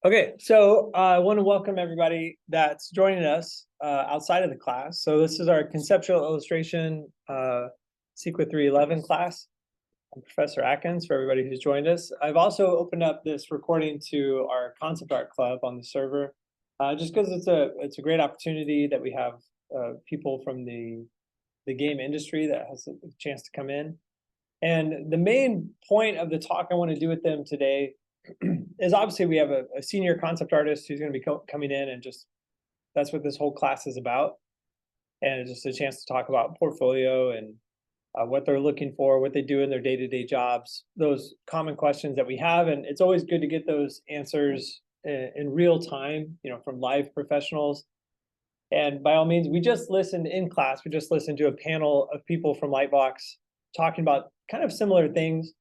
Okay, so I want to welcome everybody that's joining us outside of the class. So this is our conceptual illustration Sequa 311 class. I'm Professor Atkins for everybody who's joined us. I've also opened up this recording to our concept art club on the server, just because it's a great opportunity that we have people from the game industry that has a chance to come in. And the main point of the talk I want to do with them today is obviously we have a senior concept artist who's going to be coming in, and just that's what this whole class is about. And it's just a chance to talk about portfolio and what they're looking for, what they do in their day-to-day jobs, those common questions that we have. And it's always good to get those answers in real time, from live professionals. And by all means, we just listened in class, we just listened to a panel of people from Lightbox talking about kind of similar things.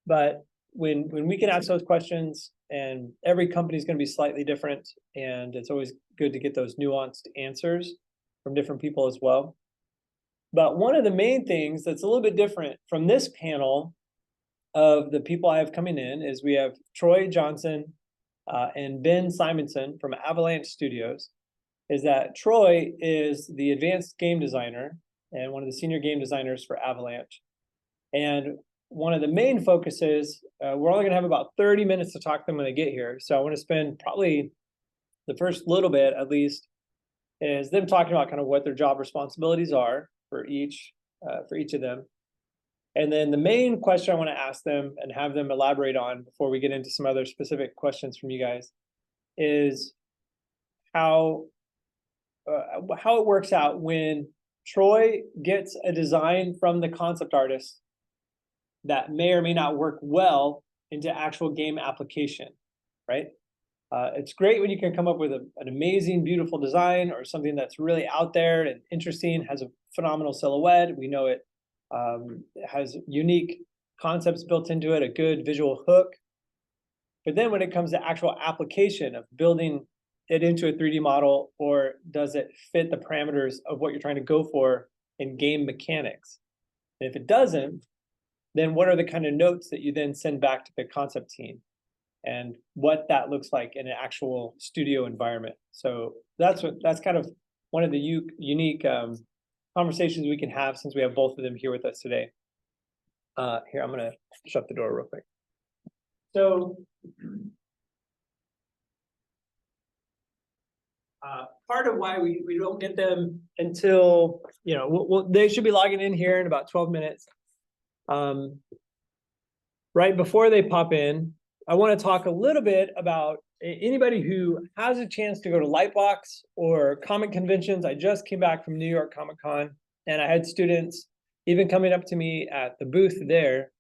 But when we can ask those questions, and every company is going to be slightly different, and it's always good to get those nuanced answers from different people as well. But one of the main things that's a little bit different from this panel of the people I have coming in is we have Troy Johnson and Ben Simonsen from Avalanche Studios. Is that Troy is the advanced game designer and one of the senior game designers for Avalanche. And one of the main focuses, we're only going to have about 30 minutes to talk to them when they get here. So I want to spend probably the first little bit, at least, is them talking about kind of what their job responsibilities are for each of them. And then the main question I want to ask them and have them elaborate on before we get into some other specific questions from you guys is how it works out when Troy gets a design from the concept artist that may or may not work well into actual game application, right? It's great when you can come up with an amazing, beautiful design or something that's really out there and interesting, has a phenomenal silhouette. We know it has unique concepts built into it, a good visual hook. But then when it comes to actual application of building it into a 3D model, or does it fit the parameters of what you're trying to go for in game mechanics? And if it doesn't, then what are the kind of notes that you then send back to the concept team and what that looks like in an actual studio environment? So that's kind of one of the unique conversations we can have, since we have both of them here with us today. Here, I'm going to shut the door real quick. So part of why we don't get them until, they should be logging in here in about 12 minutes. Right before they pop in, I want to talk a little bit about anybody who has a chance to go to Lightbox or comic conventions. I just came back from New York Comic Con, and I had students even coming up to me at the booth there,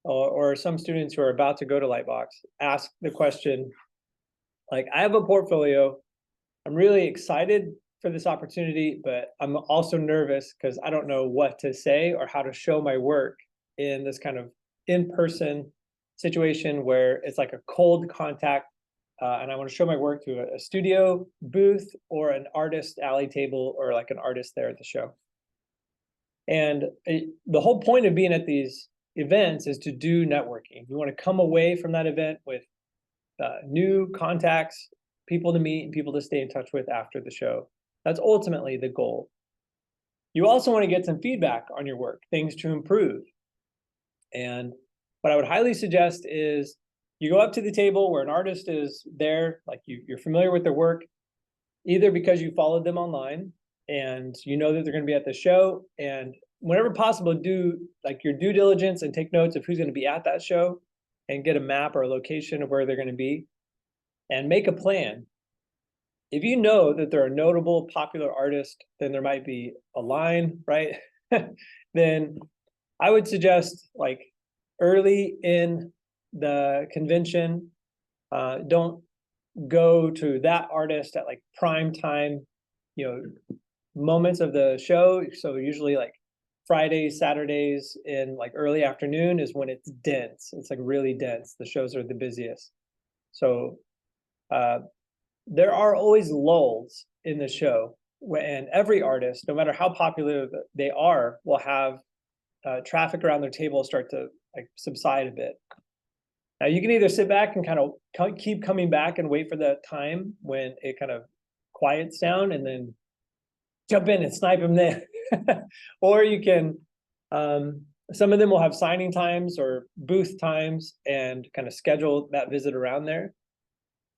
or some students who are about to go to Lightbox, ask the question, like, I have a portfolio. I'm really excited for this opportunity, but I'm also nervous because I don't know what to say or how to show my work in this kind of in-person situation where it's like a cold contact, and I want to show my work to a studio booth or an artist alley table or like an artist there at the show. And the whole point of being at these events is to do networking. We want to come away from that event with new contacts, people to meet, and people to stay in touch with after the show. That's ultimately the goal. You also want to get some feedback on your work, things to improve. And what I would highly suggest is you go up to the table where an artist is there, like you're familiar with their work, either because you followed them online and you know that they're going to be at the show, and whenever possible, do like your due diligence and take notes of who's going to be at that show and get a map or a location of where they're going to be and make a plan. If you know that they're a notable, popular artist, then there might be a line, right? Then I would suggest, like, early in the convention, don't go to that artist at like prime time, moments of the show. So usually like Fridays, Saturdays in like early afternoon is when it's dense. It's like really dense. The shows are the busiest. So there are always lulls in the show, and every artist, no matter how popular they are, will have traffic around their table start to like subside a bit. Now you can either sit back and kind of keep coming back and wait for the time when it kind of quiets down and then jump in and snipe them then. Or you can, some of them will have signing times or booth times and kind of schedule that visit around there.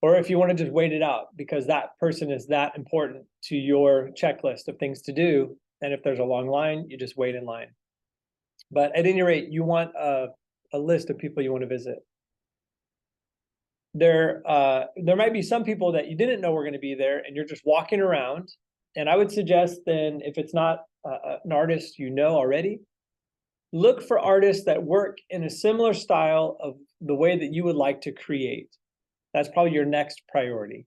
Or if you want to just wait it out because that person is that important to your checklist of things to do. And if there's a long line, you just wait in line. But at any rate, you want a list of people you want to visit. There might be some people that you didn't know were going to be there and you're just walking around. And I would suggest then, if it's not an artist you know already, look for artists that work in a similar style of the way that you would like to create. That's probably your next priority.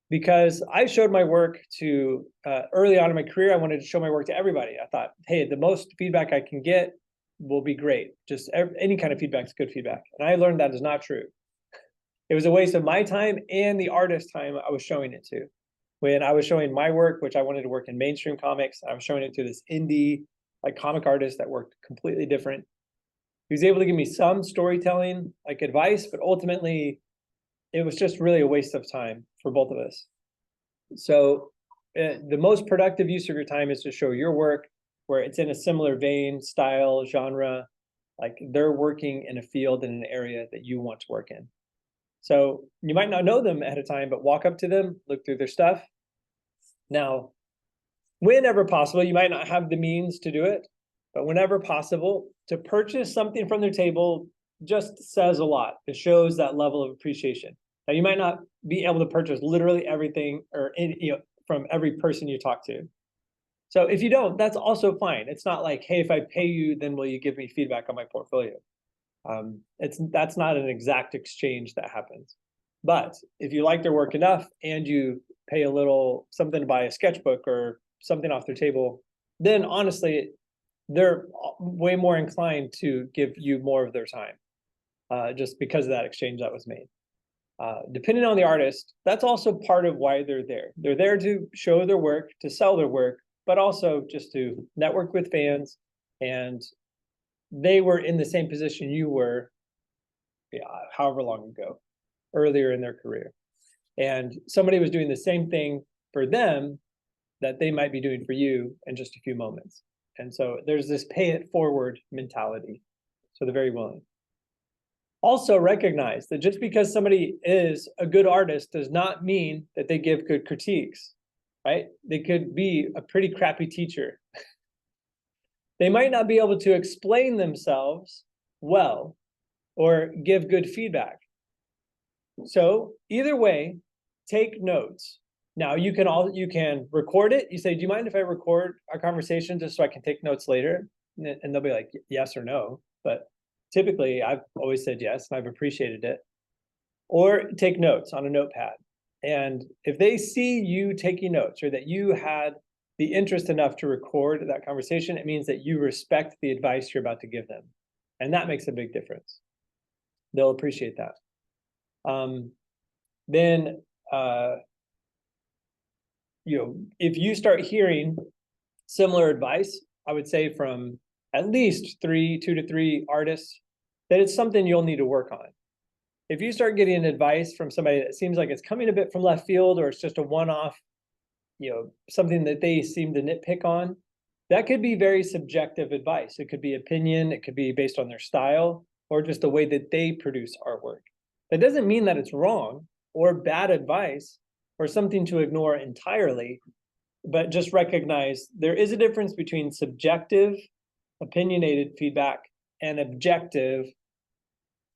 Because I showed my work to, early on in my career, I wanted to show my work to everybody. I thought, hey, the most feedback I can get will be great. Just any kind of feedback is good feedback. And I learned that is not true. It was a waste of my time and the artist's time I was showing it to. When I was showing my work, which I wanted to work in mainstream comics, I was showing it to this indie comic artist that worked completely different. He was able to give me some storytelling advice, but ultimately it was just really a waste of time for both of us. So the most productive use of your time is to show your work where it's in a similar vein, style, genre, like they're working in a field in an area that you want to work in. So you might not know them ahead of time, but walk up to them, look through their stuff. Now, whenever possible, you might not have the means to do it, but whenever possible, to purchase something from their table just says a lot. It shows that level of appreciation. Now, you might not be able to purchase literally everything or from every person you talk to. So if you don't, that's also fine. It's not like, hey, if I pay you, then will you give me feedback on my portfolio? That's not an exact exchange that happens. But if you like their work enough and you pay a little something to buy a sketchbook or something off their table, then honestly, they're way more inclined to give you more of their time, just because of that exchange that was made. Depending on the artist, that's also part of why they're there. They're there to show their work, to sell their work, but also just to network with fans. And they were in the same position you were, however long ago, earlier in their career. And somebody was doing the same thing for them that they might be doing for you in just a few moments. And so there's this pay it forward mentality. So they're very willing. Also recognize that just because somebody is a good artist does not mean that they give good critiques, right? They could be a pretty crappy teacher. They might not be able to explain themselves well or give good feedback. So either way, take notes. Now you can record it. You say, do you mind if I record our conversation just so I can take notes later? And they'll be like, yes or no. But typically I've always said yes, and I've appreciated it. Or take notes on a notepad. And if they see you taking notes or that you had the interest enough to record that conversation, it means that you respect the advice you're about to give them. And that makes a big difference. They'll appreciate that. Then, if you start hearing similar advice, I would say from at least 2 to 3 artists, that it's something you'll need to work on. If you start getting advice from somebody that seems like it's coming a bit from left field, or it's just a one-off, something that they seem to nitpick on, that could be very subjective advice. It could be opinion, it could be based on their style, or just the way that they produce artwork. That doesn't mean that it's wrong or bad advice or something to ignore entirely, but just recognize there is a difference between subjective, opinionated feedback and objective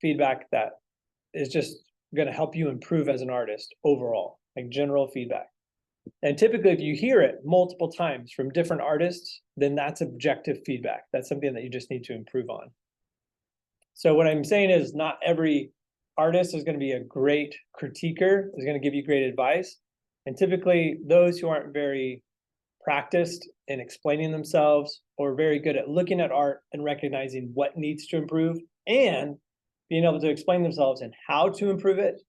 feedback that is just going to help you improve as an artist overall, like general feedback. And typically, if you hear it multiple times from different artists, then that's objective feedback. That's something that you just need to improve on. So what I'm saying is not every artist is going to be a great critiquer, is going to give you great advice. And typically, those who aren't very practiced in explaining themselves or very good at looking at art and recognizing what needs to improve and being able to explain themselves and how to improve it,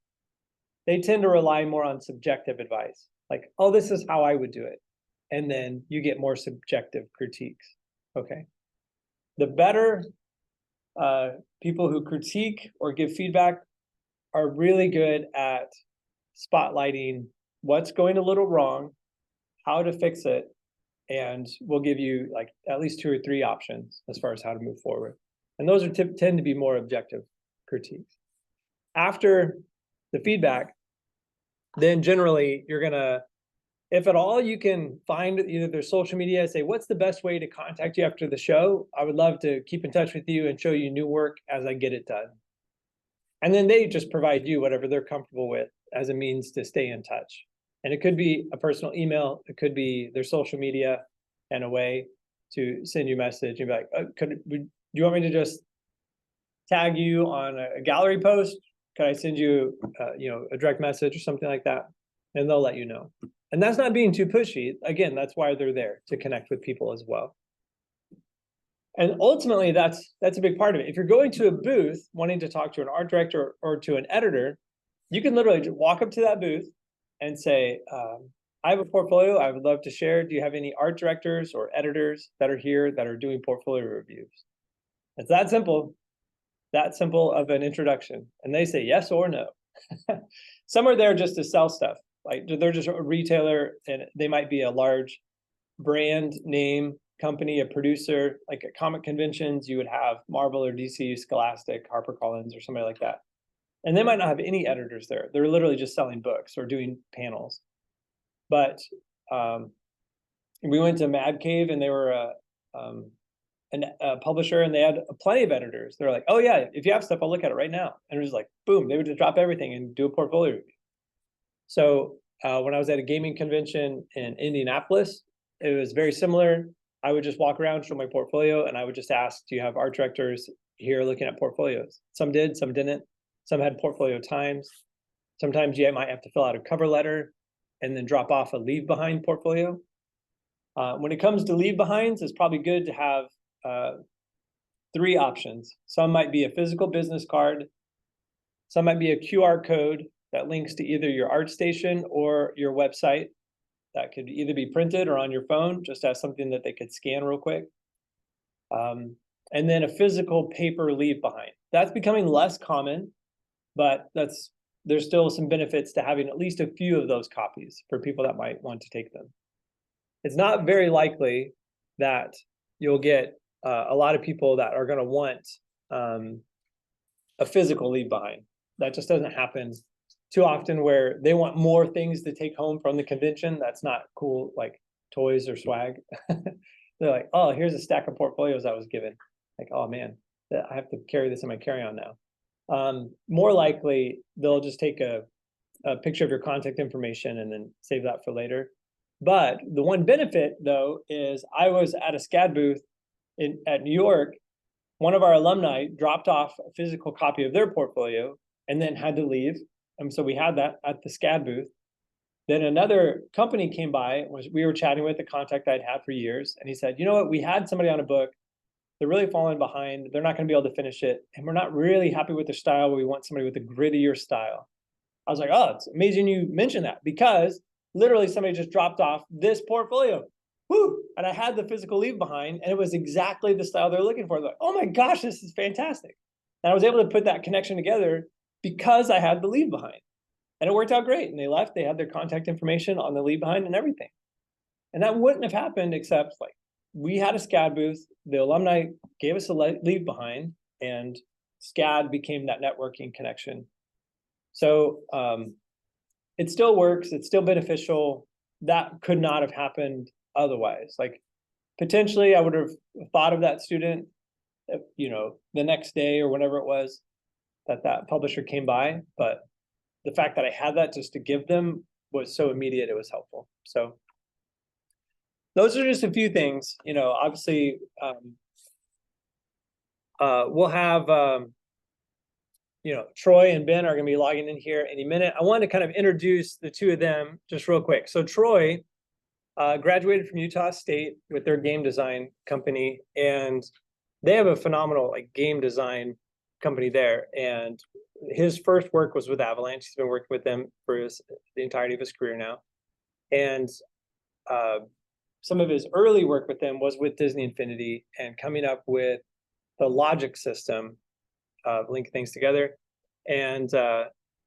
they tend to rely more on subjective advice. Like, oh, this is how I would do it. And then you get more subjective critiques. Okay. The better people who critique or give feedback are really good at spotlighting what's going a little wrong, how to fix it, and we'll give you like at least 2 or 3 options as far as how to move forward. And those are tend to be more objective critiques. After the feedback, then generally you're gonna, if at all you can find either their social media, say, what's the best way to contact you after the show? I would love to keep in touch with you and show you new work as I get it done. And then they just provide you whatever they're comfortable with as a means to stay in touch. And it could be a personal email, it could be their social media and a way to send you a message and be like, do you want me to just tag you on a gallery post? Could I send you, a direct message or something like that? And they'll let you know. And that's not being too pushy. Again, that's why they're there, to connect with people as well. And ultimately, that's a big part of it. If you're going to a booth wanting to talk to an art director or to an editor, you can literally just walk up to that booth and say, I have a portfolio I would love to share. Do you have any art directors or editors that are here that are doing portfolio reviews? It's that simple of an introduction. And they say yes or no. Some are there just to sell stuff. Like they're just a retailer and they might be a large brand name company, a producer. Like at comic conventions, you would have Marvel or DC, Scholastic, HarperCollins, or somebody like that. And they might not have any editors there. They're literally just selling books or doing panels. But we went to Mad Cave and they were a publisher and they had plenty of editors. They're like, oh yeah, if you have stuff, I'll look at it right now. And it was like, boom, they would just drop everything and do a portfolio review. So when I was at a gaming convention in Indianapolis, it was very similar. I would just walk around, show my portfolio, and I would just ask, do you have art directors here looking at portfolios? Some did, some didn't. Some had portfolio times. Sometimes you might have to fill out a cover letter and then drop off a leave behind portfolio. When it comes to leave behinds, it's probably good to have 3 options. Some might be a physical business card. Some might be a QR code that links to either your ArtStation or your website. That could either be printed or on your phone, just as something that they could scan real quick. And then a physical paper leave behind. That's becoming less common, but there's still some benefits to having at least a few of those copies for people that might want to take them. It's not very likely that you'll get a lot of people that are going to want a physical leave behind. That just doesn't happen too often, where they want more things to take home from the convention. That's not cool, like toys or swag. They're like, oh, here's a stack of portfolios I was given. Like, oh man, I have to carry this in my carry-on now. More likely, they'll just take a picture of your contact information and then save that for later. But the one benefit, though, is I was at a SCAD booth at New York. One of our alumni dropped off a physical copy of their portfolio and then had to leave. And so we had that at the SCAD booth. Then another company came by, we were chatting with a contact I'd had for years. And he said, you know what, we had somebody on a book. They're really falling behind. They're not going to be able to finish it. And we're not really happy with their style. We want somebody with a grittier style. I was like, oh, it's amazing you mentioned that, because literally somebody just dropped off this portfolio. Woo! And I had the physical leave behind, and it was exactly the style they're looking for. They're like, oh my gosh, this is fantastic. And I was able to put that connection together because I had the leave behind. And it worked out great. And they left, they had their contact information on the leave behind and everything. And that wouldn't have happened except like we had a SCAD booth, the alumni gave us a leave behind, and SCAD became that networking connection. So it still works, it's still beneficial. That could not have happened otherwise. Like potentially I would have thought of that student, the next day or whenever it was that publisher came by, but the fact that I had that just to give them was so immediate, it was helpful. So those are just a few things. Obviously we'll have Troy and Ben are going to be logging in here any minute. I wanted to kind of introduce the two of them just real quick. So Troy graduated from Utah State with their game design company, and they have a phenomenal game design company there. And his first work was with Avalanche. He's been working with them for the entirety of his career now. And some of his early work with them was with Disney Infinity and coming up with the logic system of link things together. And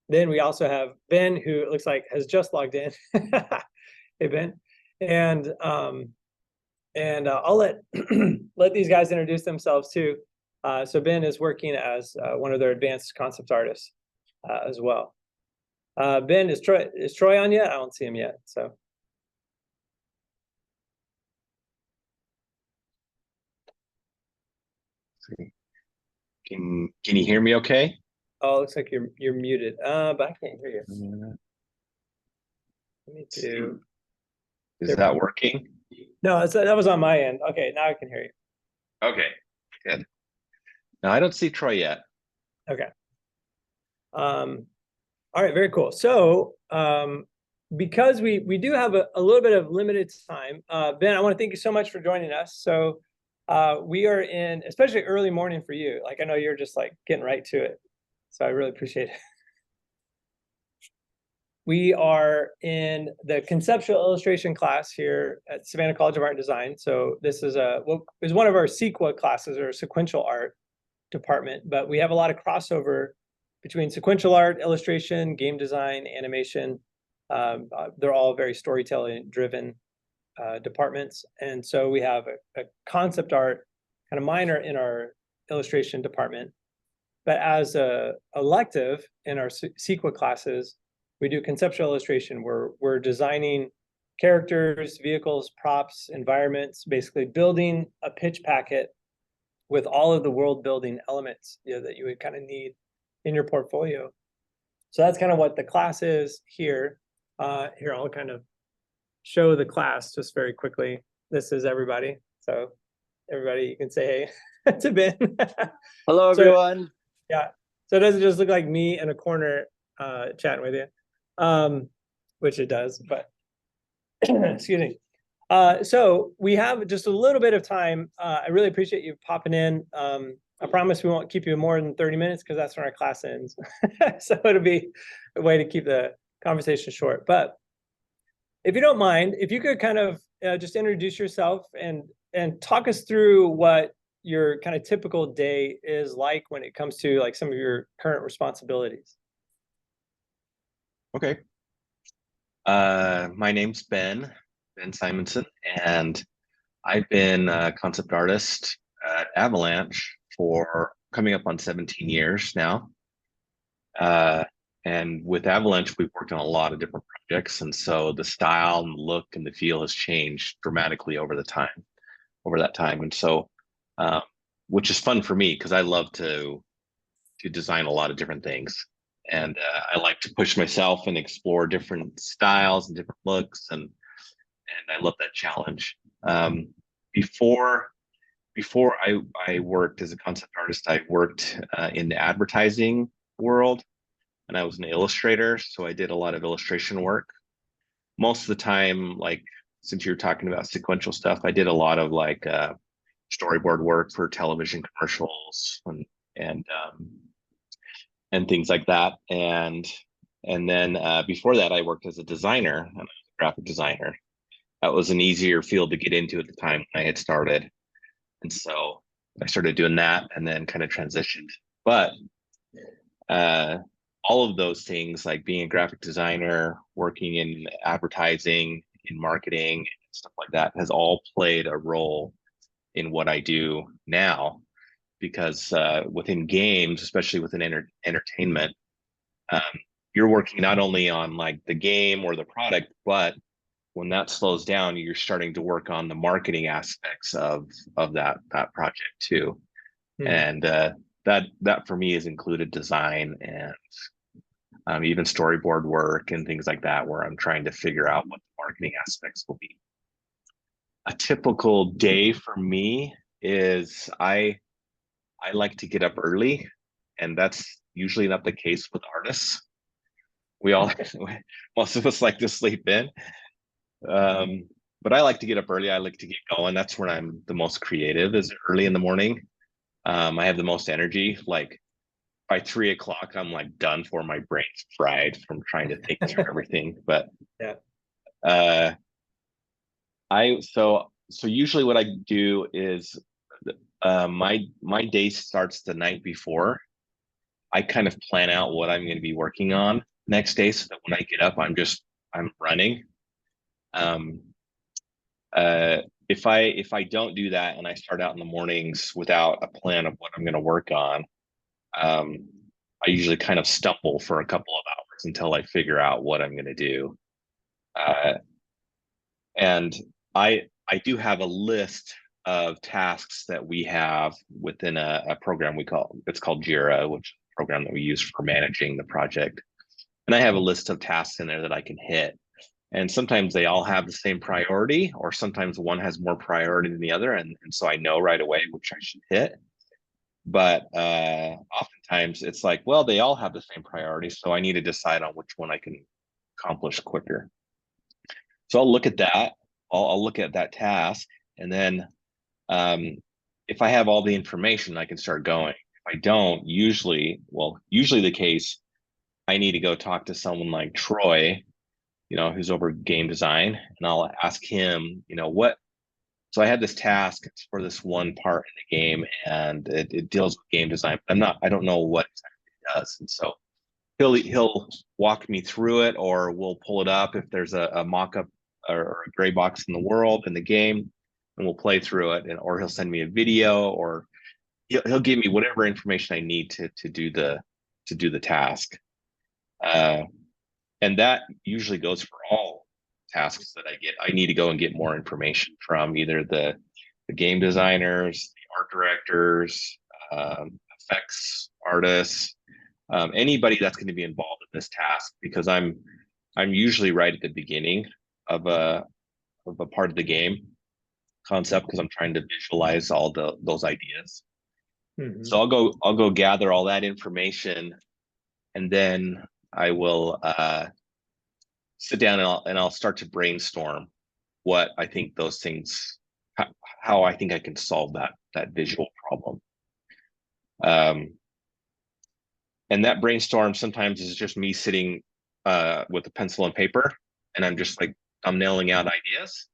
then we also have Ben, who it looks like has just logged in. Hey, Ben. And I'll let let these guys introduce themselves too. So Ben is working as one of their advanced concept artists as well. Ben, is Troy on yet? I don't see him yet. So Can you hear me okay? oh, it looks like you're muted. But I can't hear you. Me too. Is that working? No, that was on my end. Okay, now I can hear you. Okay, good. No, I don't see Troy yet. Okay. All right, very cool. So because we do have a little bit of limited time, Ben, I want to thank you so much for joining us. So we are in, especially early morning for you. Like I know you're just like getting right to it. So I really appreciate it. We are in the conceptual illustration class here at Savannah College of Art and Design. So this is one of our SEQA classes, or sequential art department, but we have a lot of crossover between sequential art, illustration, game design, animation. They're all very storytelling driven departments. And so we have a concept art kind of minor in our illustration department. But as a elective in our SEQA classes, we do conceptual illustration where we're designing characters, vehicles, props, environments, basically building a pitch packet with all of the world building elements that you would kind of need in your portfolio. So that's kind of what the class is here. Here, I'll kind of show the class just very quickly. This is everybody. So everybody, you can say hey to Ben. Hello, everyone. Yeah. So it doesn't just look like me in a corner chatting with you, which it does, but excuse me. So we have just a little bit of time. I really appreciate you popping in. I promise we won't keep you more than 30 minutes because that's when our class ends. So it'll be a way to keep the conversation short. But if you don't mind, if you could kind of just introduce yourself and talk us through what your kind of typical day is like when it comes to like some of your current responsibilities. Okay. My name's Ben Simonsen, and I've been a concept artist at Avalanche for coming up on 17 years now. And with Avalanche, we've worked on a lot of different projects, and so the style and the look and the feel has changed dramatically over that time. And so, which is fun for me because I love to design a lot of different things, and I like to push myself and explore different styles and different looks, and I love that challenge. Before I worked as a concept artist, I worked in the advertising world, and I was an illustrator, so I did a lot of illustration work. Most of the time, like since you're talking about sequential stuff, I did a lot of like storyboard work for television commercials and things like that. And then before that, I worked as a designer, and I was a graphic designer. That was an easier field to get into at the time when I had started. And so I started doing that and then kind of transitioned. But all of those things, like being a graphic designer, working in advertising, in marketing, and stuff like that, has all played a role in what I do now. Because within games, especially within entertainment, you're working not only on like the game or the product, but when that slows down, you're starting to work on the marketing aspects of that project too. And that for me has included design and even storyboard work and things like that, where I'm trying to figure out what the marketing aspects will be. A typical day for me is I like to get up early, and that's usually not the case with artists. We all, most of us like to sleep in. But I like to get up early. I like to get going. That's when I'm the most creative, is early in the morning. I have the most energy. Like by 3 o'clock, I'm like done for. My brain's fried from trying to think through everything. But yeah, so usually what I do is My day starts the night before. I kind of plan out what I'm going to be working on next day, so that when I get up, I'm running. Um, if I don't do that and I start out in the mornings without a plan of what I'm going to work on, I usually kind of stumble for a couple of hours until I figure out what I'm going to do. Uh, and I do have a list of tasks that we have within a program it's called Jira, which is a program that we use for managing the project. And I have a list of tasks in there that I can hit. And sometimes they all have the same priority, or sometimes one has more priority than the other. And so I know right away which I should hit. But oftentimes it's like, well, they all have the same priority, so I need to decide on which one I can accomplish quicker. So I'll look at that. I'll look at that task, and then if I have all the information, I can start going. If I don't, usually the case, I need to go talk to someone like Troy, who's over game design, and I'll ask him, what. So I had this task for this one part in the game, and it deals with game design. I don't know what exactly it does, and so he'll walk me through it, or we'll pull it up if there's a mock-up or a gray box in the world in the game, and we'll play through it, or he'll send me a video, or he'll give me whatever information I need to do the task. And that usually goes for all tasks that I get. I need to go and get more information from either the game designers, the art directors, effects artists, anybody that's going to be involved in this task, because I'm usually right at the beginning of a part of the game concept, because I'm trying to visualize all those ideas. Mm-hmm. So I'll go gather all that information, and then I will sit down and I'll start to brainstorm what I think those things, how I think I can solve that visual problem. And that brainstorm sometimes is just me sitting with a pencil and paper, and I'm nailing out ideas.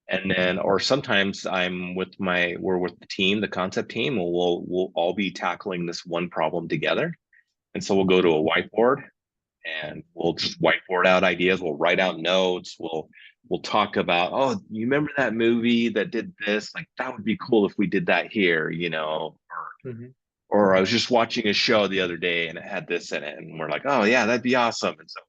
And then, or sometimes we're with the team, the concept team, and we'll all be tackling this one problem together. And so we'll go to a whiteboard, and we'll just whiteboard out ideas. We'll write out notes. We'll talk about, oh, you remember that movie that did this? Like, that would be cool if we did that here, or I was just watching a show the other day and it had this in it, and we're like, oh yeah, that'd be awesome. And so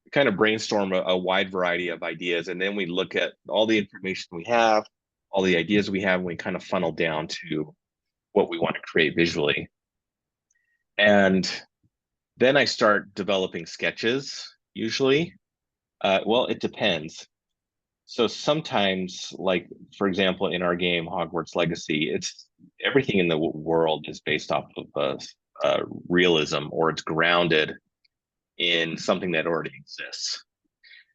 we kind of brainstorm a wide variety of ideas, and then we look at all the information we have, all the ideas we have, and we kind of funnel down to what we want to create visually. And then I start developing sketches, usually. Well, it depends. So sometimes, like, for example, in our game, Hogwarts Legacy, it's everything in the world is based off of realism, or it's grounded in something that already exists.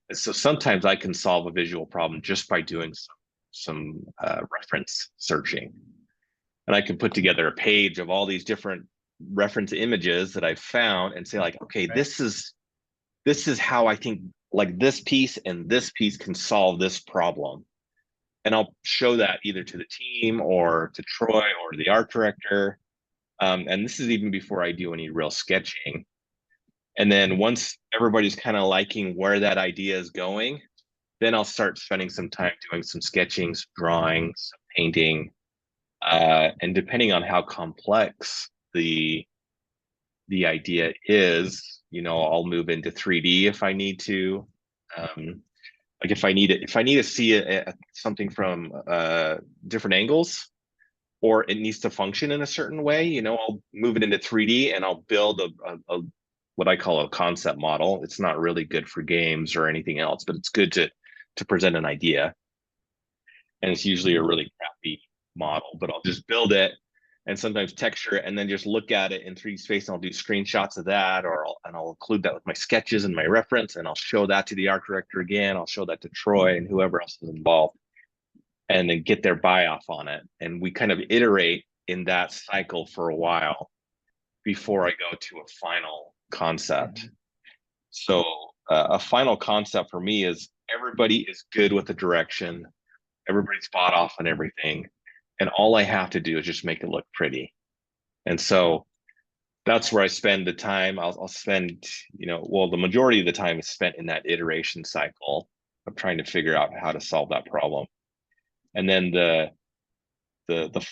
And so sometimes I can solve a visual problem just by doing some reference searching. And I can put together a page of all these different reference images that I've found and say, like, okay, right, this is how I think, like, this piece and this piece can solve this problem. And I'll show that either to the team or to Troy or the art director. And this is even before I do any real sketching. And then once everybody's kind of liking where that idea is going, then I'll start spending some time doing some sketching, some drawing, some painting. And depending on how complex the idea is, I'll move into 3D if I need to. Like if I need to see something from different angles, or it needs to function in a certain way, I'll move it into 3D and I'll build a what I call a concept model. It's not really good for games or anything else, but it's good to present an idea. And it's usually a really crappy model, but I'll just build it and sometimes texture it, and then just look at it in 3D space, and I'll do screenshots of that, and I'll include that with my sketches and my reference, and I'll show that to the art director again. I'll show that to Troy and whoever else is involved, and then get their buy-off on it. And we kind of iterate in that cycle for a while before I go to a final concept. So a final concept for me is everybody is good with the direction. Everybody's bought off on everything. and all I have to do is just make it look pretty. And so that's where I spend the time. I'll spend, well, the majority of the time is spent in that iteration cycle of trying to figure out how to solve that problem. And then the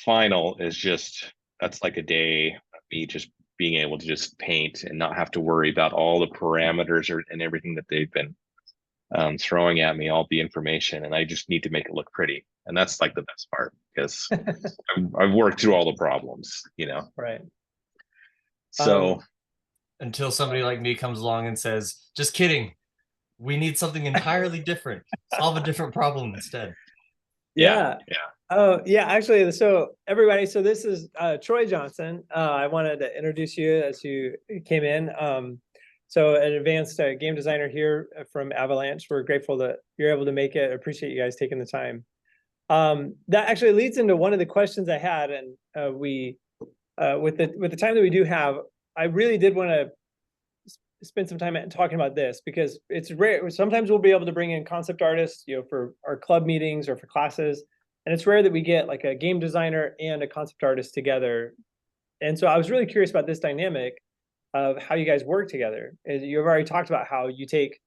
final is just, that's like a day of me just being able to just paint and not have to worry about all the parameters and everything that they've been throwing at me, all the information, and I just need to make it look pretty. And that's like the best part, because I've worked through all the problems, Right. So until somebody like me comes along and says, just kidding, we need something entirely different, solve a different problem instead. Yeah. Oh, yeah, actually, so everybody, so this is Troy Johnson. I wanted to introduce you as you came in. So an advanced game designer here from Avalanche. We're grateful that you're able to make it. I appreciate you guys taking the time. That actually leads into one of the questions I had, and with the time that we do have, I really did want to spend some time talking about this, because it's rare. Sometimes we'll be able to bring in concept artists, for our club meetings or for classes, and it's rare that we get like a game designer and a concept artist together. And so I was really curious about this dynamic of how you guys work together. You've already talked about how you take,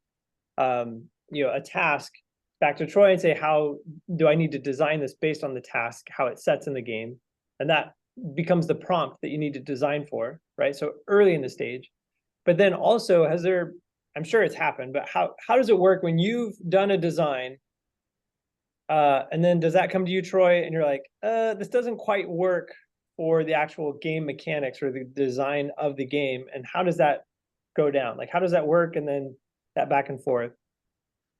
a task back to Troy and say, how do I need to design this based on the task, how it sets in the game, and that becomes the prompt that you need to design for, right? So early in the stage. But then also, I'm sure it's happened, but how does it work when you've done a design, and then does that come to you, Troy, and you're like, this doesn't quite work for the actual game mechanics or the design of the game, and how does that go down? Like, how does that work, and then that back and forth?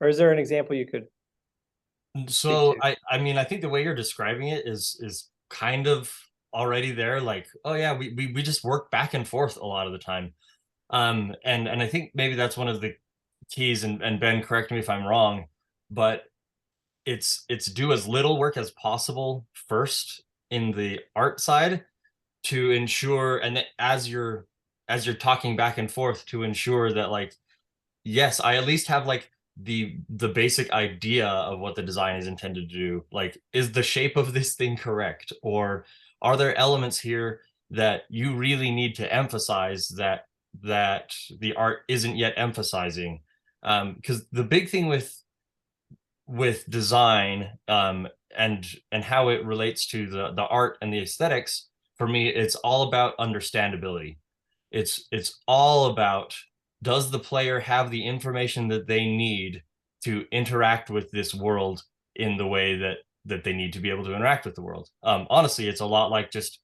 Or is there an example you could? So I mean, I think the way you're describing it is kind of already there. Like, oh yeah, we just work back and forth a lot of the time. And I think maybe that's one of the keys, and Ben, correct me if I'm wrong, but it's do as little work as possible first in the art side to ensure, and that as you're talking back and forth, to ensure that, like, yes, I at least have like the basic idea of what the design is intended to do. Like, is the shape of this thing correct, or are there elements here that you really need to emphasize that the art isn't yet emphasizing? Because the big thing with design, and how it relates to the art and the aesthetics, for me, it's all about understandability. It's all about, does the player have the information that they need to interact with this world in the way that they need to be able to interact with the world? Honestly, it's a lot like just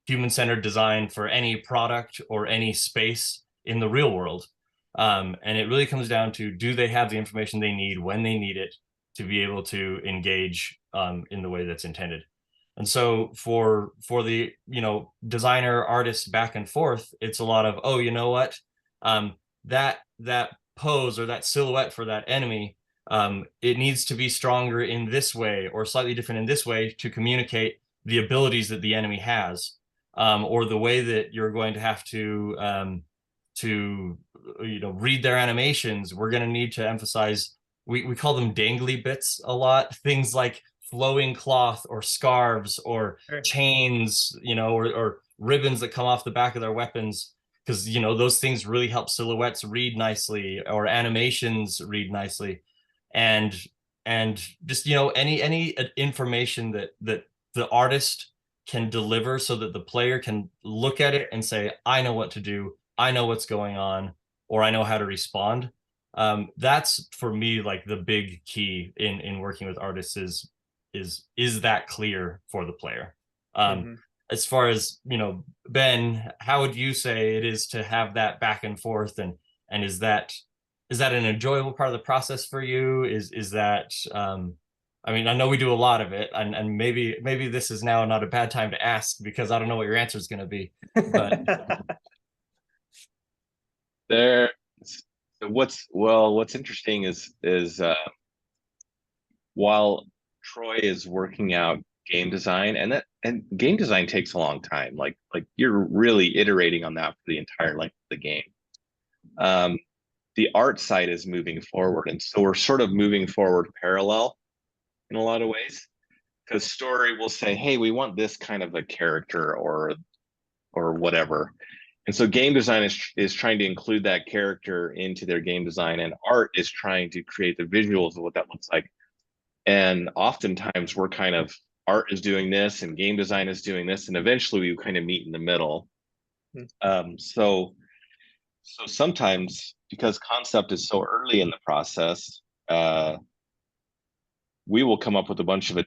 human-centered design for any product or any space in the real world. And it really comes down to, do they have the information they need when they need it to be able to engage in the way that's intended? And so for the designer artist back and forth, it's a lot of, oh, you know what, that pose or that silhouette for that enemy, it needs to be stronger in this way or slightly different in this way to communicate the abilities that the enemy has, or the way that you're going to have to read their animations. We're going to need to emphasize, we call them dangly bits a lot, things like flowing cloth or scarves or chains, or ribbons that come off the back of their weapons, because those things really help silhouettes read nicely, or animations read nicely, and just any information that the artist can deliver, so that the player can look at it and say, I know what to do, I know what's going on, or I know how to respond. That's for me like the big key in working with artists, is that clear for the player. As far as Ben, how would you say it is to have that back and forth, and is that an enjoyable part of the process for you? Is that I mean, I know we do a lot of it, and maybe this is now not a bad time to ask, because I don't know what your answer is going to be, but what's interesting is while Troy is working out game design, and game design takes a long time, like you're really iterating on that for the entire length of the game. The art side is moving forward, and so we're sort of moving forward parallel in a lot of ways. because story will say, hey, we want this kind of a character or whatever. And so game design is trying to include that character into their game design, and art is trying to create the visuals of what that looks like. And oftentimes we're kind of, art is doing this and game design is doing this, and eventually we kind of meet in the middle. So sometimes, because concept is so early in the process, we will come up with a bunch of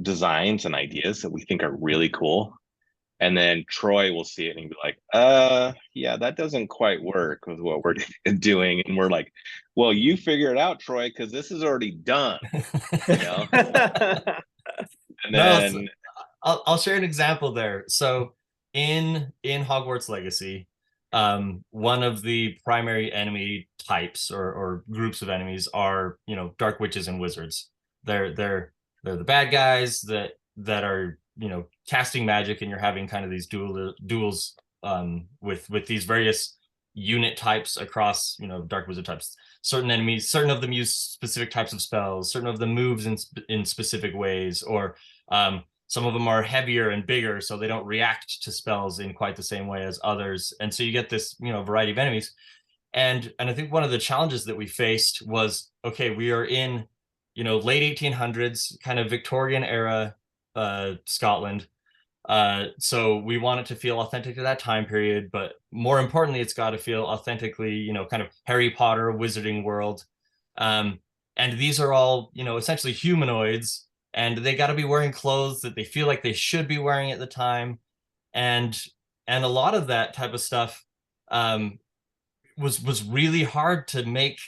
designs and ideas that we think are really cool. And then Troy will see it and be like, yeah, that doesn't quite work with what we're doing. And we're like, well, you figure it out, Troy, because this is already done. You know? And then I'll share an example there. So in Hogwarts Legacy, one of the primary enemy types or groups of enemies are, you know, dark witches and wizards. They're the bad guys that are, you know, casting magic, and you're having kind of these duels with these various unit types across, you know, dark wizard types. Certain enemies, certain of them use specific types of spells, certain of them moves in specific ways, or some of them are heavier and bigger, so they don't react to spells in quite the same way as others. And so you get this, you know, variety of enemies. And I think one of the challenges that we faced was, okay, we are in, you know, late 1800s, kind of Victorian era Scotland. So we want it to feel authentic to that time period, but more importantly, it's got to feel authentically, you know, kind of Harry Potter wizarding world. And these are all, you know, essentially humanoids, and they got to be wearing clothes that they feel like they should be wearing at the time. And a lot of that type of stuff was really hard to make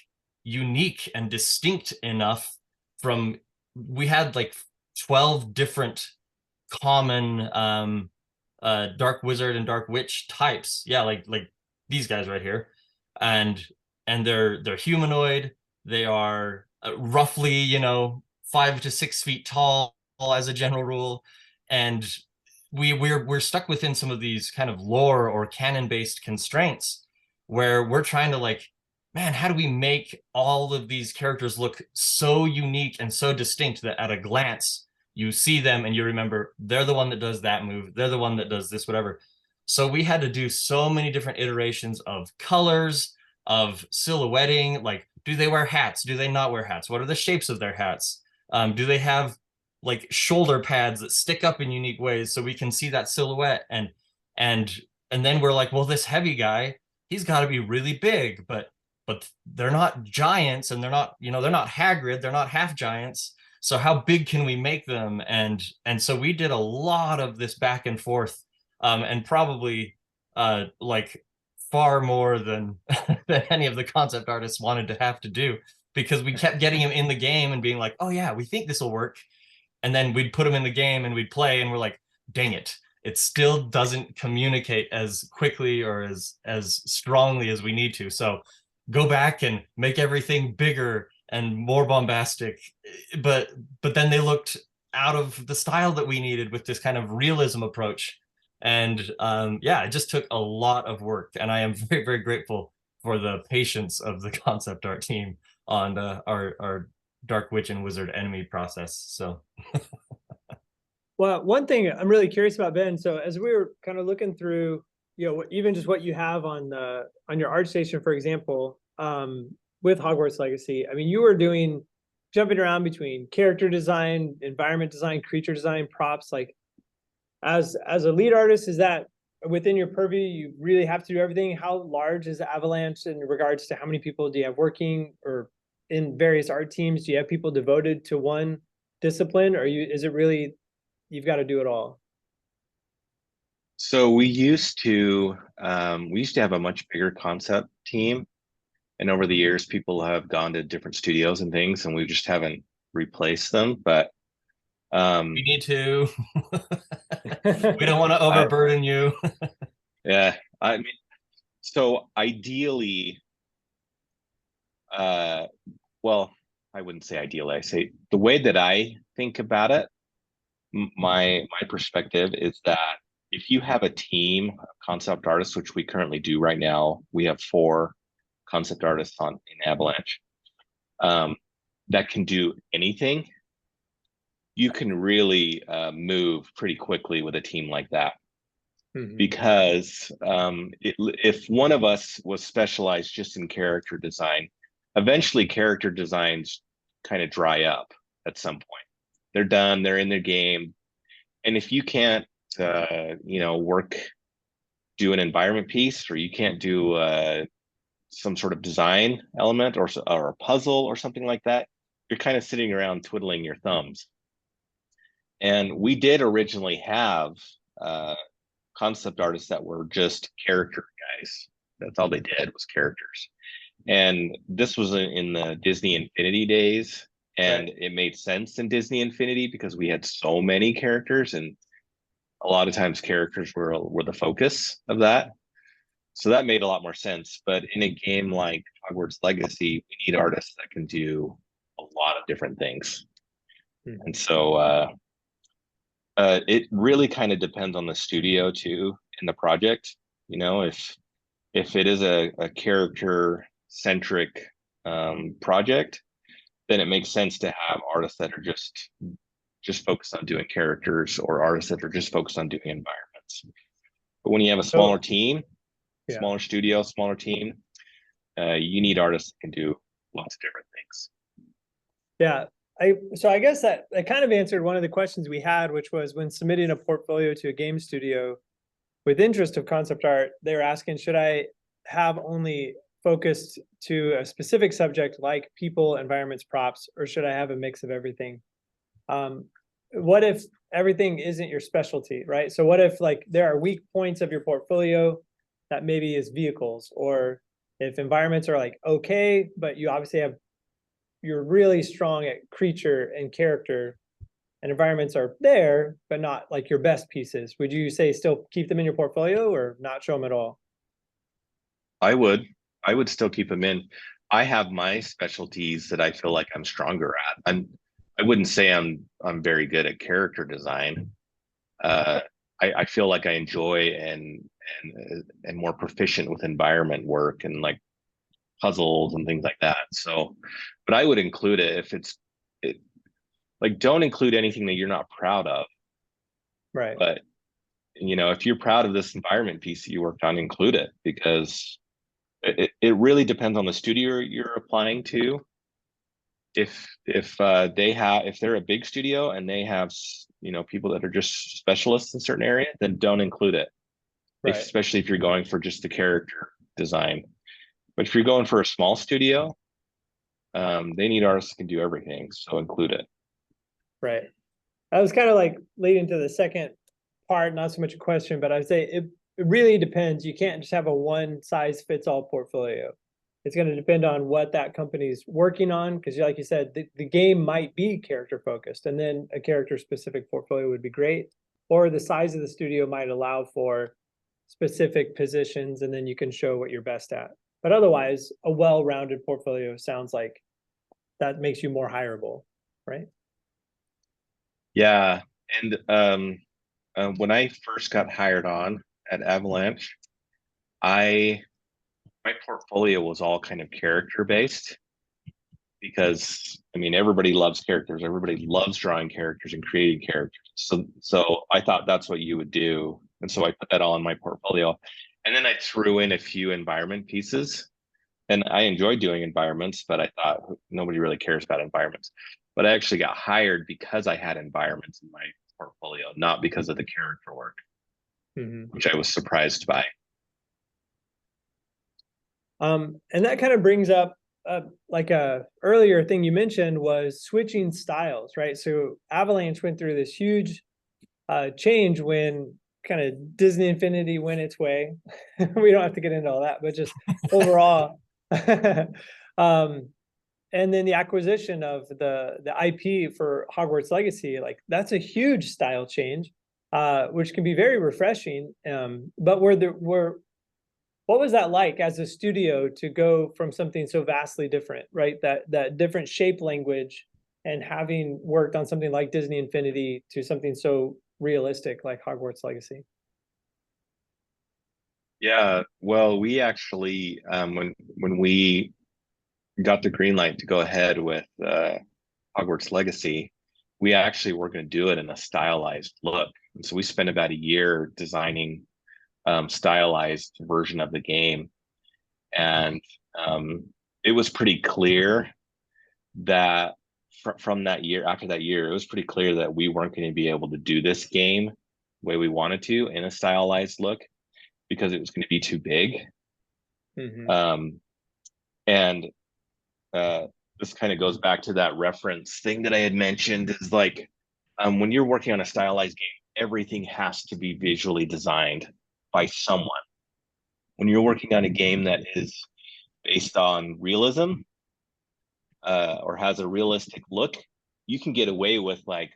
unique and distinct enough from. We had like 12 different common dark wizard and dark witch types. Yeah, like these guys right here. And they're humanoid. They are roughly, you know, 5 to 6 feet tall as a general rule. And we're stuck within some of these kind of lore or canon based constraints where we're trying to like, man, how do we make all of these characters look so unique and so distinct that at a glance you see them and you remember they're the one that does that move, they're the one that does this, whatever. So we had to do so many different iterations of colors, of silhouetting, like, do they wear hats? Do they not wear hats? What are the shapes of their hats? Do they have like shoulder pads that stick up in unique ways so we can see that silhouette? And then we're like, well, this heavy guy, he's got to be really big, but they're not giants, and they're not, you know, they're not Hagrid, they're not half giants. So how big can we make them? And so we did a lot of this back and forth, and probably like far more than than any of the concept artists wanted to have to do, because we kept getting him in the game and being like, oh yeah, we think this will work. And then we'd put him in the game and we'd play and we're like, dang it still doesn't communicate as quickly or as strongly as we need to. So go back and make everything bigger and more bombastic. But then they looked out of the style that we needed with this kind of realism approach. And yeah, it just took a lot of work. And I am very, very grateful for the patience of the concept art team on our Dark Witch and Wizard enemy process. So well, one thing I'm really curious about, Ben, so as we were kind of looking through, you know, even just what you have on your ArtStation, for example, with Hogwarts Legacy, I mean, you were jumping around between character design, environment design, creature design, props. Like, as a lead artist, is that within your purview? You really have to do everything. How large is Avalanche in regards to how many people do you have working, or in various art teams? Do you have people devoted to one discipline, or is it really you've got to do it all? So we used to have a much bigger concept team, and over the years people have gone to different studios and things, and we just haven't replaced them. But we need to. We don't want to overburden you. Yeah, I mean, so ideally, well, I wouldn't say ideally. I say the way that I think about it, my perspective is that if you have a team of concept artists, which we currently do right now, we have 4 concept artists in Avalanche, that can do anything. you can really move pretty quickly with a team like that. Mhm. Because if one of us was specialized just in character design, eventually character designs kind of dry up at some point. They're done, they're in their game. And if you can't, do an environment piece, or you can't do some sort of design element or a puzzle or something like that, you're kind of sitting around twiddling your thumbs. And we did originally have concept artists that were just character guys. That's all they did was characters. And this was in the Disney Infinity days. And it made sense in Disney Infinity because we had so many characters, and a lot of times characters were the focus of that. So that made a lot more sense. But in a game like Hogwarts Legacy, we need artists that can do a lot of different things. And so it really kind of depends on the studio too, in the project. You know, if it is a character centric project, then it makes sense to have artists that are just focused on doing characters, or artists that are just focused on doing environments. But when you have a smaller team, smaller studio, smaller team, you need artists that can do lots of different things. Yeah. So I guess that kind of answered one of the questions we had, which was when submitting a portfolio to a game studio with interest of concept art, they were asking, should I have only focused to a specific subject like people, environments, props, or should I have a mix of everything? What if everything isn't your specialty, right? So what if like there are weak points of your portfolio that maybe is vehicles, or if environments are like okay, but you obviously you're really strong at creature and character, and environments are there, but not like your best pieces. Would you say still keep them in your portfolio or not show them at all? I would still keep them in. I have my specialties that I feel like I'm stronger at. I wouldn't say I'm very good at character design. I feel like I enjoy and more proficient with environment work and like puzzles and things like that. So, but I would include it if like, don't include anything that you're not proud of. Right. But if you're proud of this environment piece that you worked on, include it, because it really depends on the studio you're applying to. If they're a big studio and they have people that are just specialists in certain area, then don't include it. Right. Especially if you're going for just the character design. But if you're going for a small studio, they need artists who can do everything, so include it. Right. I was kind of like leading to the second part, not so much a question, but I'd say it really depends. You can't just have a one size fits all portfolio. It's going to depend on what that company's working on, because like you said, the game might be character focused, and then a character specific portfolio would be great. Or the size of the studio might allow for specific positions, and then you can show what you're best at. But otherwise, a well-rounded portfolio sounds like that makes you more hireable, right? Yeah, and when I first got hired on at Avalanche, my portfolio was all kind of character based, because everybody loves characters. Everybody loves drawing characters and creating characters. So I thought that's what you would do, and so I put that all in my portfolio, and then I threw in a few environment pieces. And I enjoy doing environments, but I thought nobody really cares about environments. But I actually got hired because I had environments in my portfolio, not because of the character work, which I was surprised by. And that kind of brings up like a earlier thing you mentioned was switching styles, right? So Avalanche went through this huge change when kind of Disney Infinity went its way. We don't have to get into all that, but just overall. And then the acquisition of the IP for Hogwarts Legacy, like that's a huge style change, which can be very refreshing. But what was that like as a studio to go from something so vastly different, right? That different shape language, and having worked on something like Disney Infinity to something so realistic like Hogwarts Legacy. Yeah, well, we actually when we got the green light to go ahead with Hogwarts Legacy, we actually were going to do it in a stylized look. And so we spent about a year designing stylized version of the game. And it was pretty clear that from that year, after that year, it was pretty clear that we weren't going to be able to do this game the way we wanted to in a stylized look because it was going to be too big. And this kind of goes back to that reference thing that I had mentioned, is like when you're working on a stylized game, everything has to be visually designed by someone. When you're working on a game that is based on realism or has a realistic look, you can get away with like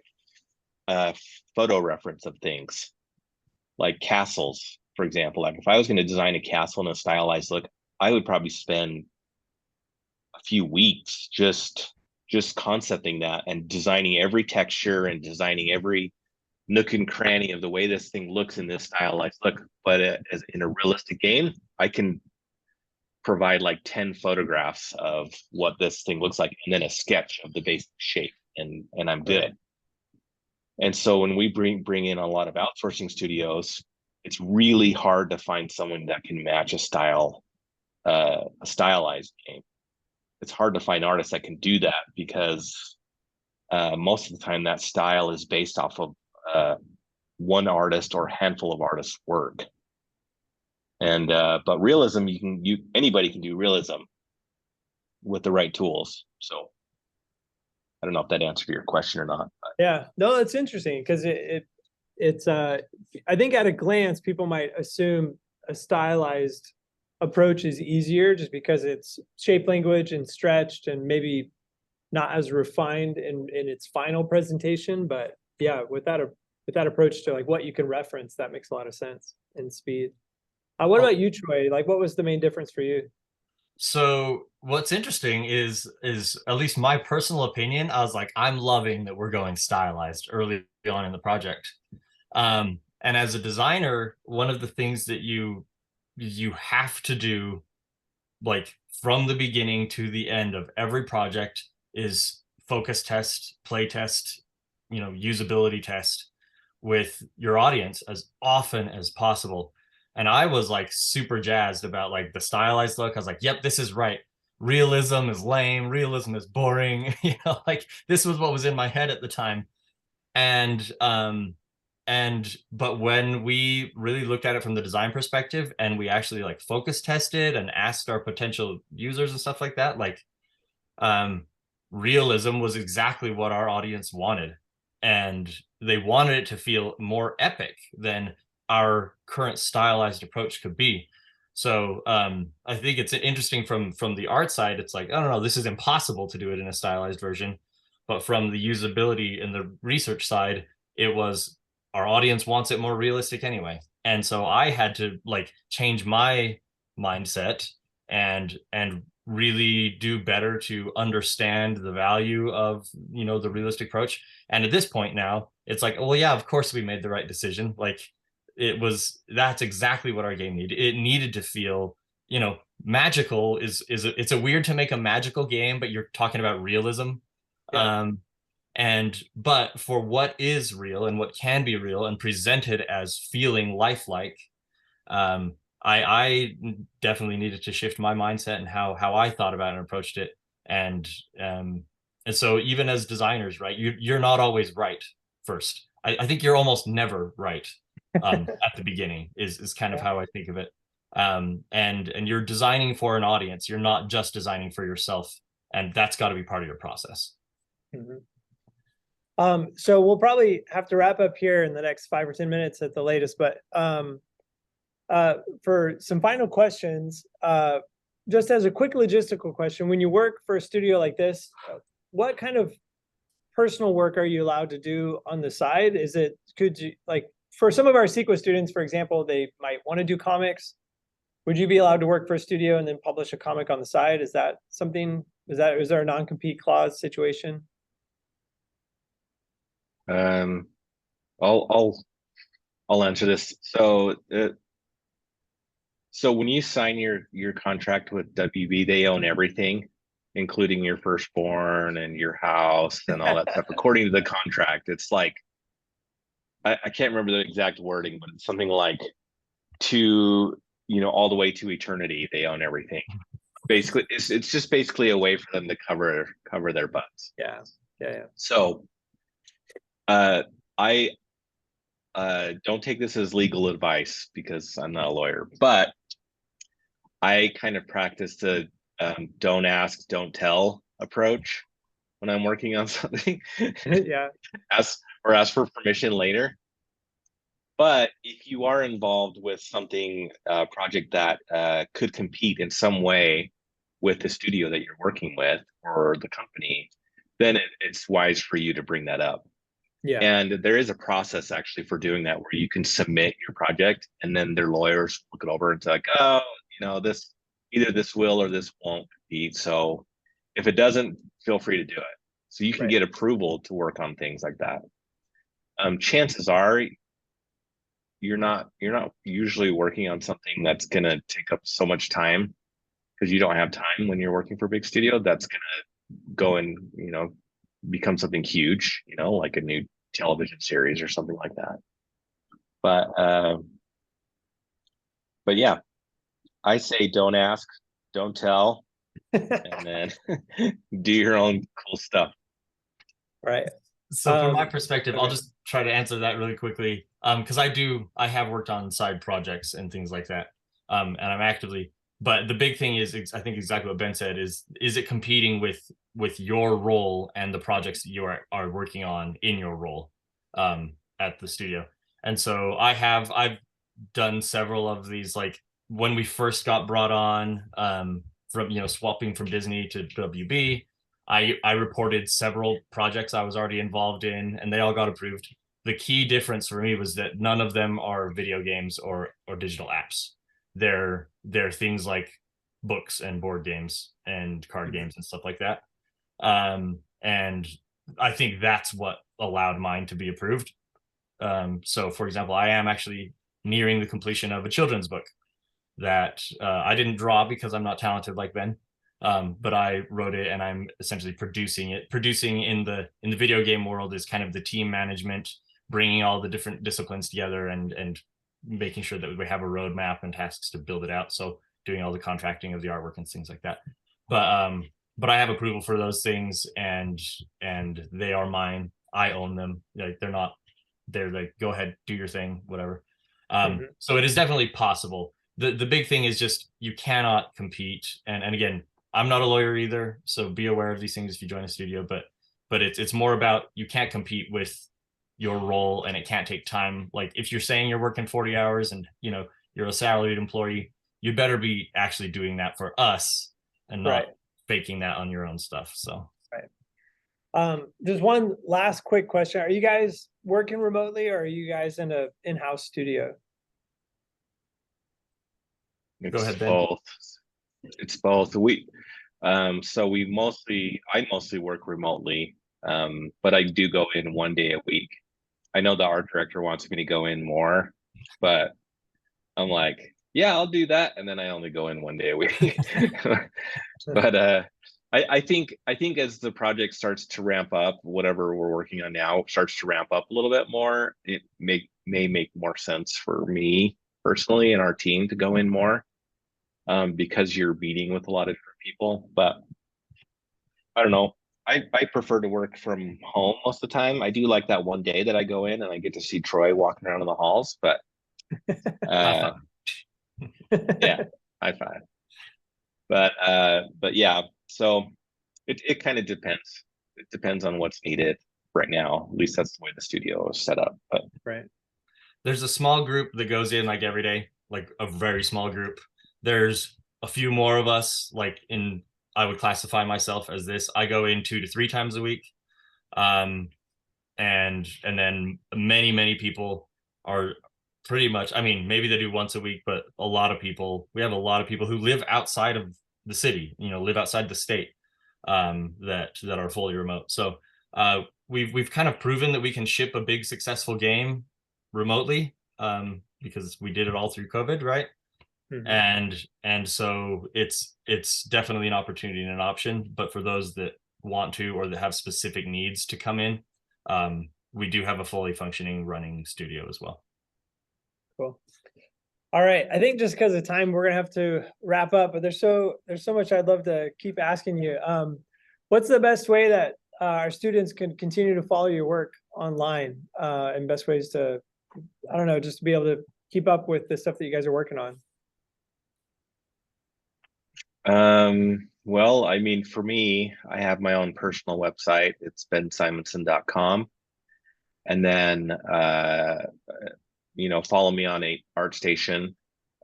a photo reference of things like castles, for example. Like if I was going to design a castle in a stylized look, I would probably spend a few weeks just concepting that and designing every texture and designing every nook and cranny of the way this thing looks in this stylized look. But as in a realistic game, I can provide like 10 photographs of what this thing looks like and then a sketch of the basic shape, and I'm good. And so when we bring in a lot of outsourcing studios, it's really hard to find someone that can match a stylized game. It's hard to find artists that can do that because most of the time that style is based off of one artist or a handful of artists' work. And but realism, anybody can do realism with the right tools. So I don't know if that answered your question or not. Yeah, no, it's interesting because it's I think at a glance people might assume a stylized approach is easier just because it's shape language and stretched and maybe not as refined in its final presentation. But yeah, with that approach to like what you can reference, that makes a lot of sense and speed. What about you, Troy? Like, what was the main difference for you? So what's interesting is at least my personal opinion, I was like, I'm loving that we're going stylized early on in the project. And as a designer, one of the things that you have to do, like from the beginning to the end of every project, is focus test, play test, usability test with your audience as often as possible. And I was like super jazzed about like the stylized look. I was like, yep, this is right. Realism is lame. Realism is boring. Like this was what was in my head at the time. And but when we really looked at it from the design perspective and we actually like focus tested and asked our potential users and stuff like that, like realism was exactly what our audience wanted. And they wanted it to feel more epic than our current stylized approach could be. So I think it's interesting from the art side. It's like, I don't know, this is impossible to do it in a stylized version. But from the usability and the research side, it was our audience wants it more realistic anyway. And so I had to like change my mindset and really do better to understand the value of the realistic approach. And at this point now, it's like, well, yeah, of course we made the right decision. Like that's exactly what our game needed. It needed to feel, magical it's a weird to make a magical game, but you're talking about realism. Yeah. But for what is real and what can be real and presented as feeling lifelike, I definitely needed to shift my mindset and how I thought about and approached it. And so even as designers, right, you're not always right first. I think you're almost never right at the beginning is kind of how I think of it. And you're designing for an audience. You're not just designing for yourself. And that's got to be part of your process. Mm-hmm. So we'll probably have to wrap up here in the next 5 or 10 minutes at the latest, but for some final questions, just as a quick logistical question, when you work for a studio like this, what kind of personal work are you allowed to do on the side? Could you, like, for some of our Sequa students, for example, they might want to do comics. Would you be allowed to work for a studio and then publish a comic on the side? Is that something, is there a non-compete clause situation? I'll answer this. So when you sign your contract with WB, they own everything. including your firstborn and your house and all that stuff, according to the contract. It's like, I can't remember the exact wording, but it's something like all the way to eternity, they own everything. Basically, it's just basically a way for them to cover their butts. Yeah. So, I don't take this as legal advice because I'm not a lawyer, but I kind of practice the don't ask, don't tell approach when I'm working on something. Yeah. ask for permission later. But if you are involved with something, project that could compete in some way with the studio that you're working with or the company, then it's wise for you to bring that up. Yeah. And there is a process actually for doing that where you can submit your project and then their lawyers look it over and it's like, oh, this either this will or this won't compete. So if it doesn't, feel free to do it. So you can Right. get approval to work on things like that. Chances are you're not usually working on something that's going to take up so much time, because you don't have time when you're working for a big studio that's going to go and become something huge, like a new television series or something like that. But yeah, I say don't ask, don't tell, and then do your own cool stuff. Right. So from my perspective, okay. I'll just try to answer that really quickly. Because I have worked on side projects and things like that. And I'm actively, but the big thing is, I think exactly what Ben said is it competing with your role and the projects that you are working on in your role at the studio. And so I've done several of these, like when we first got brought on, from swapping from Disney to WB. I reported several projects I was already involved in, and they all got approved. The key difference for me was that none of them are video games or digital apps. They're things like books and board games and card games and stuff like that. And I think that's what allowed mine to be approved. So, for example, I am actually nearing the completion of a children's book that I didn't draw because I'm not talented like Ben. But I wrote it and I'm essentially producing it. Producing in the video game world is kind of the team management, bringing all the different disciplines together and making sure that we have a roadmap and tasks to build it out. So doing all the contracting of the artwork and things like that. But I have approval for those things, and they are mine. I own them. Like they're like, go ahead, do your thing, whatever. So it is definitely possible. The big thing is just you cannot compete. And again, I'm not a lawyer either, so be aware of these things if you join a studio. But it's more about you can't compete with your role, and it can't take time. Like if you're saying you're working 40 hours and you're a salaried employee, you better be actually doing that for us and not faking that on your own stuff. So just one last quick question: are you guys working remotely, or are you guys in a in-house studio? It's go ahead, Ben. both. It's both. I mostly work remotely, but I do go in 1 day a week. I know the art director wants me to go in more, but I'm like, yeah, I'll do that, and then I only go in 1 day a week. But I think as the project starts to ramp up, whatever we're working on now starts to ramp up a little bit more, it may make more sense for me personally and our team to go in more, because you're meeting with a lot of different people. But I don't know. I prefer to work from home most of the time. I do like that 1 day that I go in and I get to see Troy walking around in the halls, but yeah, high five. But yeah, so it kind of depends. It depends on what's needed right now. At least that's the way the studio is set up. But there's a small group that goes in like every day, like a very small group. There's a few more of us, I would classify myself as this. I go in 2 to 3 times a week. And then many people are pretty much, I mean, maybe they do once a week, but we have a lot of people who live outside of the city, live outside the state, that are fully remote. So we've kind of proven that we can ship a big successful game remotely, because we did it all through COVID, right? And so it's definitely an opportunity and an option. But for those that want to or that have specific needs to come in, we do have a fully functioning running studio as well. Cool. All right, I think just because of time, we're gonna have to wrap up. But there's so much I'd love to keep asking you. What's the best way that our students can continue to follow your work online, and best ways to, I don't know, just to be able to keep up with the stuff that you guys are working on? Well, I mean, for me, I have my own personal website. It's bensimonsen.com. And then, follow me on ArtStation.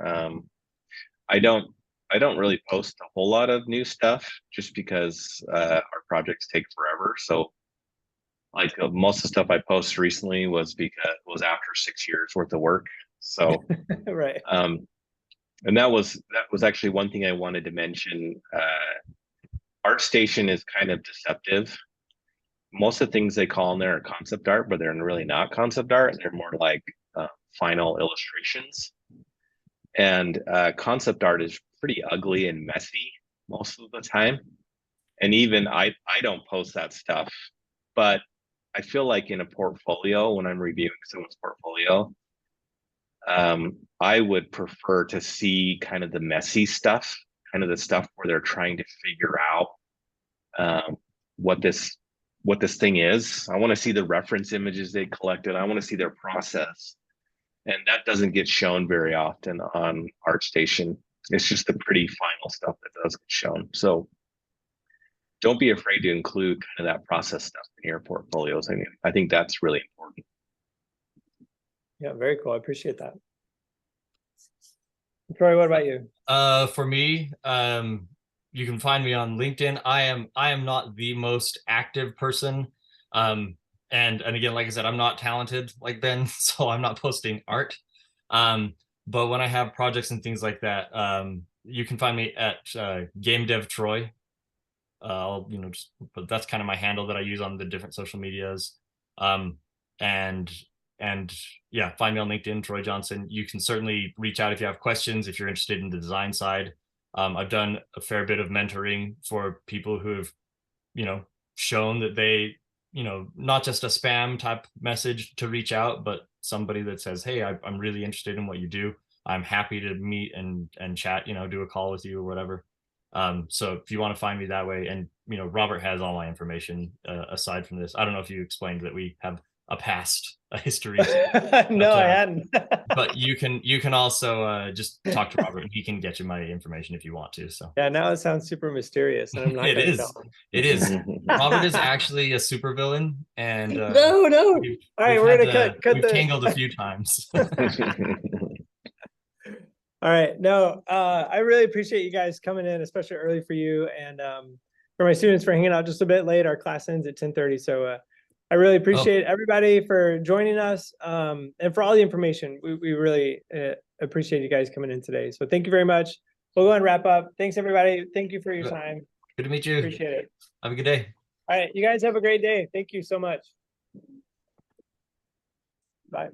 I don't really post a whole lot of new stuff just because our projects take forever. So like most of the stuff I posted recently was after 6 years worth of work. So right. And that was actually one thing I wanted to mention. ArtStation is kind of deceptive. Most of the things they call in there are concept art, but they're really not concept art. They're more like final illustrations. And concept art is pretty ugly and messy most of the time. And even I don't post that stuff, but I feel like in a portfolio, when I'm reviewing someone's portfolio, I would prefer to see kind of the messy stuff, kind of the stuff where they're trying to figure out what this thing is. I want to see the reference images they collected. I want to see their process. And that doesn't get shown very often on ArtStation. It's just the pretty final stuff that does get shown. So don't be afraid to include kind of that process stuff in your portfolios. I mean, I think that's really important. Yeah, very cool. I appreciate that. Troy, what about you? For me, you can find me on LinkedIn. I am not the most active person. And again, like I said, I'm not talented like Ben, so I'm not posting art. But when I have projects and things like that, you can find me at Game Dev Troy. But that's kind of my handle that I use on the different social medias. And yeah, find me on LinkedIn, Troy Johnson. You can certainly reach out if you have questions, if you're interested in the design side. I've done a fair bit of mentoring for people who have, shown that they, not just a spam type message to reach out, but somebody that says, hey, I'm really interested in what you do. I'm happy to meet and chat, do a call with you or whatever. So if you want to find me that way, and Robert has all my information aside from this. I don't know if you explained that we have a history. No, I hadn't. But you can also just talk to Robert, and he can get you my information if you want to. So yeah, now it sounds super mysterious, and I'm not it is. Tell him. It is. Robert is actually a supervillain, and no. All right, we're gonna cut we've tangled a few times. All right, no, I really appreciate you guys coming in, especially early for you, and for my students for hanging out just a bit late. Our class ends at 10:30, so I really appreciate everybody for joining us, and for all the information. We really appreciate you guys coming in today. So thank you very much. We'll go and wrap up. Thanks, everybody. Thank you for your time. Good to meet you. Appreciate it. Have a good day. All right, you guys have a great day. Thank you so much. Bye.